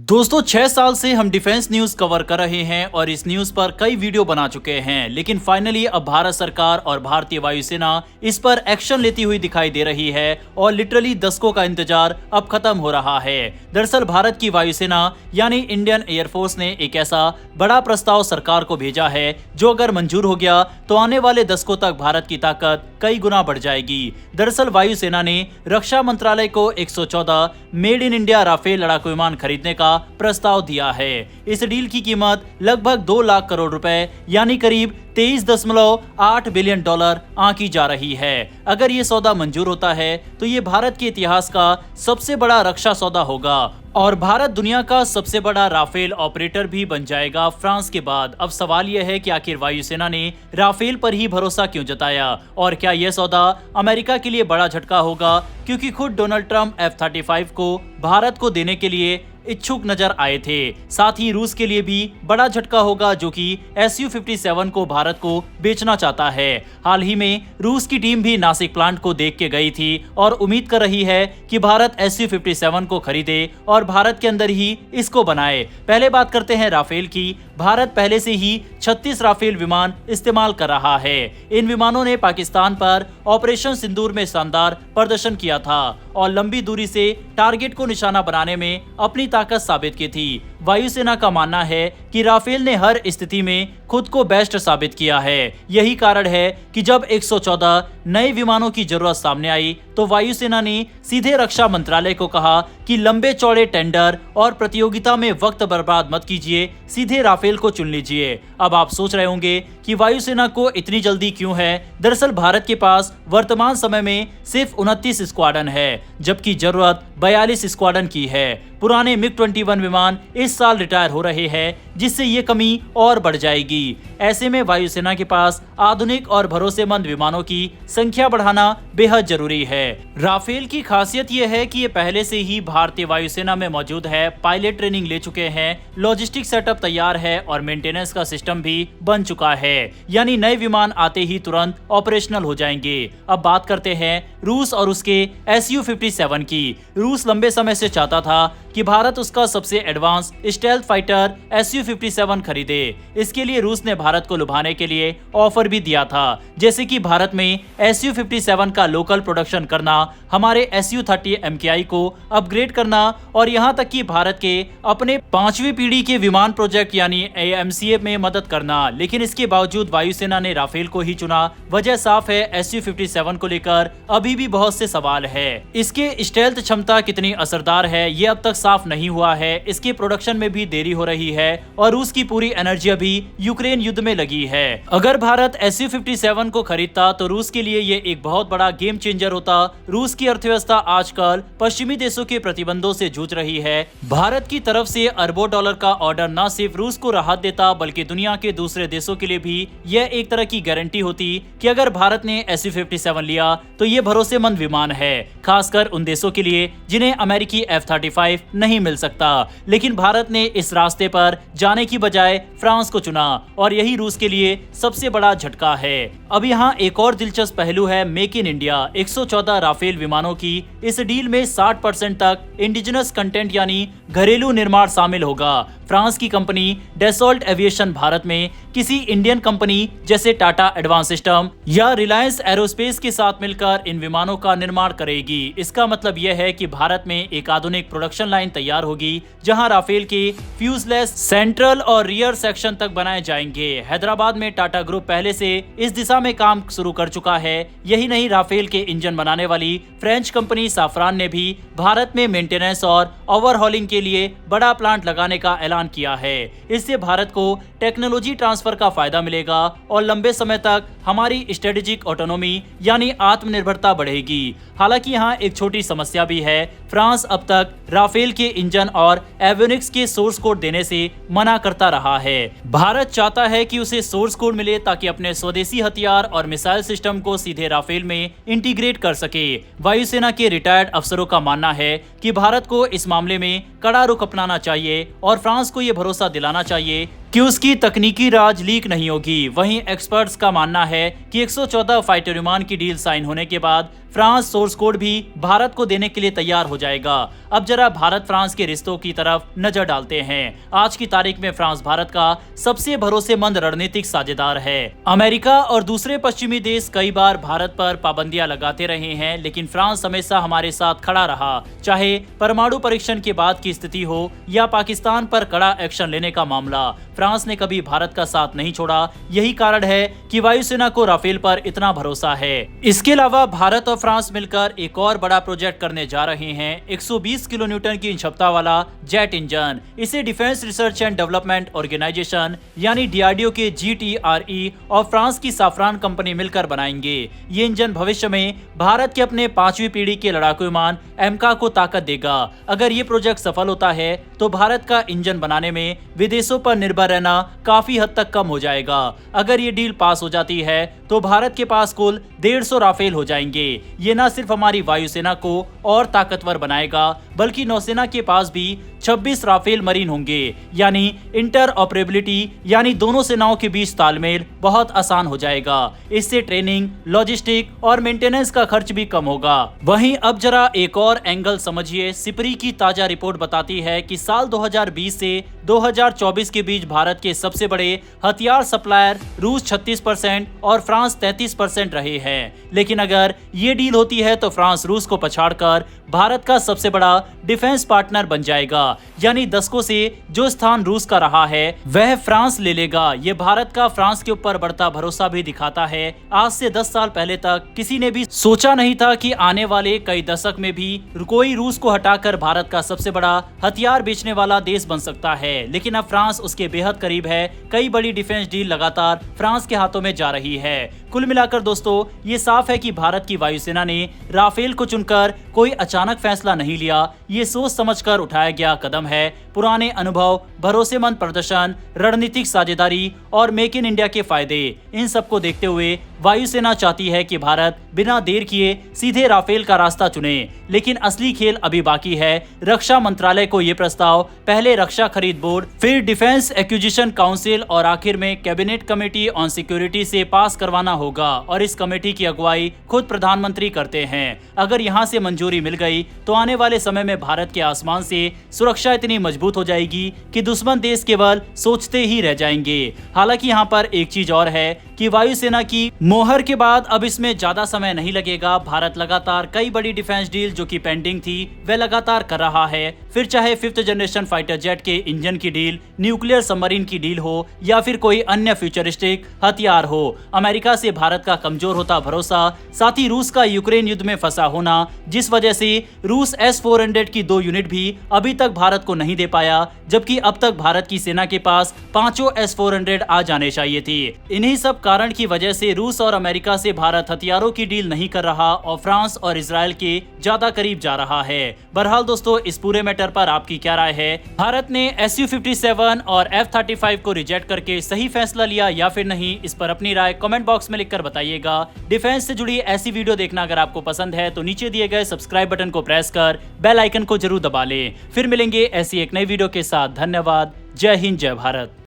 दोस्तों 6 साल से हम डिफेंस न्यूज कवर कर रहे हैं और इस न्यूज पर कई वीडियो बना चुके हैं, लेकिन फाइनली अब भारत सरकार और भारतीय वायुसेना इस पर एक्शन लेती हुई दिखाई दे रही है और लिटरली दशकों का इंतजार अब खत्म हो रहा है। दरअसल भारत की वायुसेना यानी इंडियन एयरफोर्स ने एक ऐसा बड़ा प्रस्ताव सरकार को भेजा है जो अगर मंजूर हो गया तो आने वाले दशकों तक भारत की ताकत कई गुना बढ़ जाएगी। दरअसल वायुसेना ने रक्षा मंत्रालय को 114 मेड इन इंडिया राफेल लड़ाकू विमान खरीदने का प्रस्ताव दिया है। इस डील की कीमत लगभग 2 लाख करोड़ रुपए यानी करीब 23.8 बिलियन डॉलर आंकी जा रही है। अगर ये सौदा मंजूर होता है तो ये भारत के इतिहास का सबसे बड़ा रक्षा सौदा होगा और भारत दुनिया का सबसे बड़ा राफेल ऑपरेटर भी बन जाएगा फ्रांस के बाद। अब सवाल यह है कि आखिर वायुसेना ने राफेल पर ही भरोसा क्यों जताया और क्या यह सौदा अमेरिका के लिए बड़ा झटका होगा, क्योंकि खुद डोनाल्ड ट्रंप F-35 को भारत को देने के लिए इच्छुक नजर आए थे। साथ ही रूस के लिए भी बड़ा झटका होगा जो कि Su-57 को भारत को बेचना चाहता है। हाल ही में रूस की टीम भी नासिक प्लांट को देख के गई थी और उम्मीद कर रही है कि भारत Su-57 को खरीदे और भारत के अंदर ही इसको बनाए। पहले बात करते हैं राफेल की। भारत पहले से ही 36 राफेल विमान इस्तेमाल कर रहा है। इन विमानों ने पाकिस्तान पर ऑपरेशन सिंदूर में शानदार प्रदर्शन किया था और लंबी दूरी से टारगेट को निशाना बनाने में अपनी ताकत साबित की थी। वायुसेना का मानना है कि राफेल ने हर स्थिति में खुद को बेस्ट साबित किया है। यही कारण है कि जब 114 नए विमानों की जरूरत सामने आई तो वायुसेना ने सीधे रक्षा मंत्रालय को कहा कि लंबे चौड़े टेंडर और प्रतियोगिता में वक्त बर्बाद मत कीजिए, सीधे राफेल को चुन लीजिए। अब आप सोच रहे होंगे कि वायुसेना को इतनी जल्दी क्यों है। दरअसल भारत के पास वर्तमान समय में सिर्फ 29 स्क्वाड्रन है, जबकि जरूरत 42 स्क्वाड्रन की है। पुराने MiG-21 विमान इस साल रिटायर हो रहे हैं, जिससे ये कमी और बढ़ जाएगी। ऐसे में वायुसेना के पास आधुनिक और भरोसेमंद विमानों की संख्या बढ़ाना बेहद जरूरी है। राफेल की खासियत यह है कि ये पहले से ही भारतीय वायुसेना में मौजूद है, पायलट ट्रेनिंग ले चुके हैं, लॉजिस्टिक सेटअप तैयार है और मेंटेनेंस का सिस्टम भी बन चुका है, यानी नए विमान आते ही तुरंत ऑपरेशनल हो जाएंगे। अब बात करते हैं रूस और उसके Su-57 की। रूस लंबे समय से चाहता था कि भारत उसका सबसे एडवांस स्टेल्थ फाइटर Su-57 खरीदे। इसके लिए रूस ने भारत को लुभाने के लिए ऑफर भी दिया था, जैसे कि भारत में Su-57 का लोकल प्रोडक्शन करना, हमारे Su-30 MKI को अपग्रेड करना और यहाँ तक कि भारत के अपने 5वीं पीढ़ी के विमान प्रोजेक्ट यानी AMCA में मदद करना। लेकिन इसके बावजूद वायुसेना ने राफेल को ही चुना। वजह साफ है, Su-57 को लेकर अभी भी बहुत से सवाल है। इसके स्टेल्थ क्षमता कितनी असरदार है ये अब तक साफ नहीं हुआ है। इसके प्रोडक्शन में भी देरी हो रही है और रूस की पूरी एनर्जी अभी यूक्रेन युद्ध में लगी है। अगर भारत Su-57 को खरीदता तो रूस के लिए ये एक बहुत बड़ा गेम चेंजर होता। रूस की अर्थव्यवस्था आजकल पश्चिमी देशों के प्रतिबंधों से जूझ रही है। भारत की तरफ से अरबों डॉलर का ऑर्डर न सिर्फ रूस को राहत देता बल्कि दुनिया के दूसरे देशों के लिए भी यह एक तरह की गारंटी होती कि अगर भारत ने Su-57 लिया तो ये भरोसेमंद विमान है, खासकर उन देशों के लिए जिन्हें अमेरिकी F-35 नहीं मिल सकता। लेकिन भारत ने इस रास्ते पर जाने की बजाय फ्रांस को चुना और यही रूस के लिए सबसे बड़ा झटका है। अब यहाँ एक और दिलचस्प पहलू है मेक इन इंडिया। 114 राफेल विमानों की इस डील में 60% तक इंडिजिनस कंटेंट यानी घरेलू निर्माण शामिल होगा। फ्रांस की कंपनी डेसॉल्ट एविएशन भारत में किसी इंडियन कंपनी जैसे टाटा एडवांस सिस्टम या रिलायंस एरोस्पेस के साथ मिलकर इन विमानों का निर्माण करेगी। इसका मतलब यह है कि भारत में एक आधुनिक प्रोडक्शन लाइन तैयार होगी जहां राफेल के फ्यूजलेस सेंट्रल और रियर सेक्शन तक बनाए जाएंगे। हैदराबाद में टाटा ग्रुप पहले से इस दिशा में काम शुरू कर चुका है। यही नहीं, राफेल के इंजन बनाने वाली फ्रेंच कंपनी साफरान ने भी भारत में मेंटेनेंस और ओवरहॉलिंग के लिए बड़ा प्लांट लगाने का ऐलान किया है। इससे भारत को टेक्नोलॉजी ट्रांसफर का फायदा मिलेगा और लंबे समय तक हमारी स्ट्रेटेजिक ऑटोनोमी यानी आत्मनिर्भरता बढ़ेगी। हालांकि यहाँ एक छोटी समस्या भी है। फ्रांस अब तक राफेल के इंजन और एवियोनिक्स के सोर्स कोड देने से मना करता रहा है। भारत चाहता है कि उसे सोर्स कोड मिले ताकि अपने स्वदेशी हथियार और मिसाइल सिस्टम को सीधे राफेल में इंटीग्रेट कर सके। वायुसेना के रिटायर्ड अफसरों का मानना है कि भारत को इस मामले में कड़ा रुख अपनाना चाहिए और फ्रांस को यह भरोसा दिलाना चाहिए कि उसकी तकनीकी राज लीक नहीं होगी। वहीं एक्सपर्ट्स का मानना है कि 114 फाइटर विमान की डील साइन होने के बाद फ्रांस सोर्स कोड भी भारत को देने के लिए तैयार हो जाएगा। अब जरा भारत फ्रांस के रिश्तों की तरफ नजर डालते हैं। आज की तारीख में फ्रांस भारत का सबसे भरोसेमंद रणनीतिक साझेदार है। अमेरिका और दूसरे पश्चिमी देश कई बार भारत पर पाबंदियां लगाते रहे हैं, लेकिन फ्रांस हमेशा हमारे साथ खड़ा रहा, चाहे परमाणु परीक्षण के बाद की स्थिति हो या पाकिस्तान पर कड़ा एक्शन लेने का मामला। फ्रांस ने कभी भारत का साथ नहीं छोड़ा। यही कारण है कि वायुसेना को राफेल पर इतना भरोसा है। इसके अलावा भारत और फ्रांस मिलकर एक और बड़ा प्रोजेक्ट करने जा रहे हैं। 120 किलोन्यूटन की क्षमता वाला जेट इंजन। इसे defence research and development organisation यानी DRDO के GTRE और फ्रांस की साफरान कंपनी मिलकर बनाएंगे। ये इंजन भविष्य में भारत के अपने 5वीं पीढ़ी के लड़ाकू विमान एमका को ताकत देगा। अगर ये प्रोजेक्ट सफल होता है तो भारत का इंजन बनाने में विदेशों पर निर्भर रहना काफी हद तक कम हो जाएगा। अगर ये डील पास हो जाती है तो भारत के पास कुल 150 राफेल हो जाएंगे। ये न सिर्फ हमारी वायुसेना को और ताकतवर बनाएगा, बल्कि नौसेना के पास भी 26 राफेल मरीन होंगे। यानी इंटरऑपरेबिलिटी यानी दोनों सेनाओं के बीच तालमेल बहुत आसान हो जाएगा। इससे ट्रेनिंग, लॉजिस्टिक और मेंटेनेंस का खर्च भी कम होगा। वहीं अब जरा एक और एंगल समझिए। सिपरी की ताजा रिपोर्ट बताती है कि साल 2020 से 2024 के बीच भारत के सबसे बड़े हथियार सप्लायर रूस 36% और फ्रांस 33% रहे हैं। लेकिन अगर ये डील होती है तो फ्रांस रूस को पछाड़कर भारत का सबसे बड़ा डिफेंस पार्टनर बन जाएगा। यानी दशकों से जो स्थान रूस का रहा है वह फ्रांस ले लेगा। ये भारत का फ्रांस के ऊपर बढ़ता भरोसा भी दिखाता है। आज से 10 साल पहले तक किसी ने भी सोचा नहीं था कि आने वाले कई दशक में भी कोई रूस को हटाकर भारत का सबसे बड़ा हथियार बेचने वाला देश बन सकता है। लेकिन अब फ्रांस उसके बेहद करीब है। कई बड़ी डिफेंस डील लगातार फ्रांस के हाथों में जा रही है। कुल मिलाकर दोस्तों ये साफ है कि भारत की वायुसेना ने राफेल को चुनकर कोई अचानक फैसला नहीं लिया। ये सोच समझकर उठाया गया कदम है। पुराने अनुभव, भरोसेमंद प्रदर्शन, रणनीतिक साझेदारी और मेक इन इंडिया के फायदे, इन सबको देखते हुए वायुसेना चाहती है कि भारत बिना देर किए सीधे राफेल का रास्ता चुने। लेकिन असली खेल अभी बाकी है। रक्षा मंत्रालय को ये प्रस्ताव पहले रक्षा खरीद बोर्ड, फिर डिफेंस एक्विजिशन काउंसिल और आखिर में कैबिनेट कमेटी ऑन सिक्योरिटी से पास करवाना होगा। और इस कमेटी की अगुवाई खुद प्रधानमंत्री करते हैं। अगर यहाँ से मंजूरी मिल गई तो आने वाले समय में भारत के आसमान से सुरक्षा इतनी मजबूत हो जाएगी कि दुश्मन देश केवल सोचते ही रह जाएंगे। हालांकि यहाँ पर एक चीज और है कि वायुसेना की मोहर के बाद अब इसमें ज्यादा समय नहीं लगेगा। भारत लगातार कई बड़ी डिफेंस डील जो कि पेंडिंग थी वह लगातार कर रहा है। फिर चाहे 5th जनरेशन फाइटर जेट के इंजन की डील, न्यूक्लियर सबमरीन की डील हो या फिर कोई अन्य फ्यूचरिस्टिक हथियार हो। अमेरिका से भारत का कमजोर होता भरोसा, साथ ही रूस का यूक्रेन युद्ध में फंसा होना, जिस वजह से रूस S-400 की 2 यूनिट भी अभी तक भारत को नहीं दे पाया, जबकि अब तक भारत की सेना के पास 5 S-400 आ जाने चाहिए थी। इन्हीं सब कारण की वजह से रूस और अमेरिका से भारत हथियारों की डील नहीं कर रहा और फ्रांस और इजराइल के ज्यादा करीब जा रहा है। बहरहाल दोस्तों इस पूरे मैटर पर आपकी क्या राय है? भारत ने Su-57 और F-35 को रिजेक्ट करके सही फैसला लिया या फिर नहीं? इस पर अपनी राय कमेंट बॉक्स में लिखकर बताइएगा। डिफेंस से जुड़ी ऐसी वीडियो देखना अगर आपको पसंद है तो नीचे दिए गए सब्सक्राइब बटन को प्रेस कर बेल आइकन को जरूर दबा लें। फिर मिलेंगे ऐसी एक नई वीडियो के साथ। धन्यवाद। जय हिंद, जय भारत।